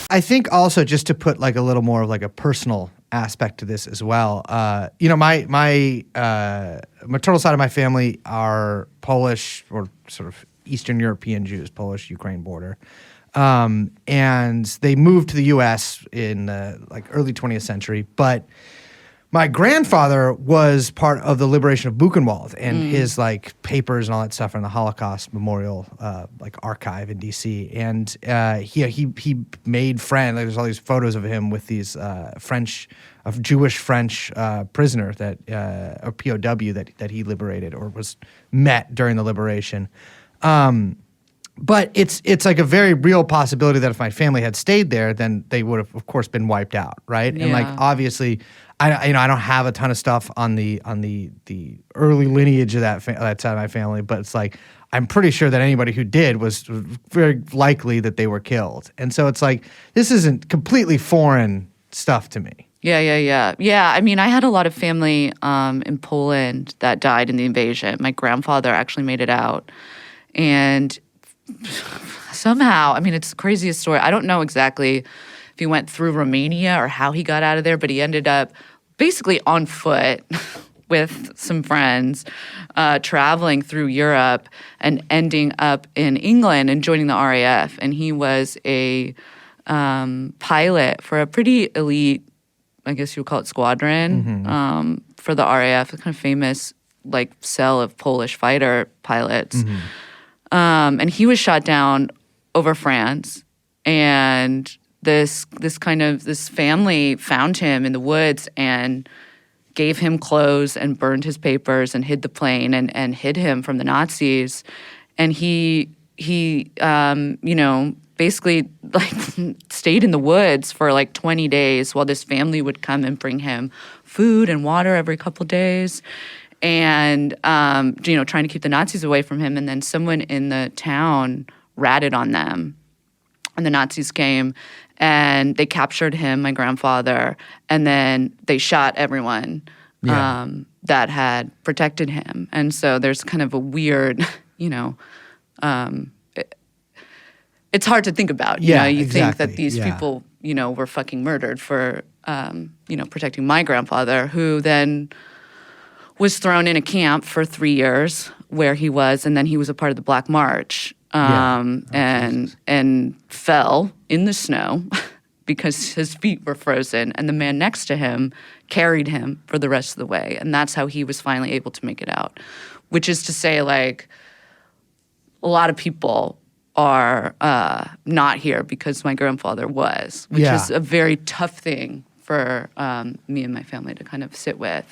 I think also just to put like a little more of like a personal aspect to this as well. My maternal side of my family are Polish or sort of Eastern European Jews, Polish-Ukraine border. And they moved to the U.S. in the like early 20th century. But my grandfather was part of the liberation of Buchenwald, and his like papers and all that stuff are in the Holocaust Memorial like archive in D.C. And he made friends. Like, there's all these photos of him with these Jewish French prisoner that or POW that he liberated or was met during the liberation. But it's like a very real possibility that if my family had stayed there, then they would have, of course, been wiped out, right? Yeah. And like obviously, I don't have a ton of stuff on the early lineage of that side of my family, but it's like I'm pretty sure that anybody who did was very likely that they were killed, and so it's like this isn't completely foreign stuff to me. Yeah, I mean, I had a lot of family in Poland that died in the invasion. My grandfather actually made it out, and somehow, I mean, it's the craziest story. I don't know exactly if he went through Romania or how he got out of there, but he ended up basically on foot with some friends traveling through Europe and ending up in England and joining the RAF. And he was a pilot for a pretty elite, I guess you would call it, squadron for the RAF, a kind of famous like cell of Polish fighter pilots. And he was shot down over France, and this family found him in the woods and gave him clothes and burned his papers and hid the plane and hid him from the Nazis. And he basically like stayed in the woods for like 20 days while this family would come and bring him food and water every couple of days. And, trying to keep the Nazis away from him. And then someone in the town ratted on them. And the Nazis came and they captured him, my grandfather, and then they shot everyone that had protected him. And so there's kind of a weird, it's hard to think about. You exactly. think that these people, were fucking murdered for, protecting my grandfather, who then was thrown in a camp for 3 years where he was, and then he was a part of the Black March, and fell in the snow because his feet were frozen, and the man next to him carried him for the rest of the way, and that's how he was finally able to make it out. Which is to say, like, a lot of people are not here because my grandfather was, which is a very tough thing for me and my family to kind of sit with.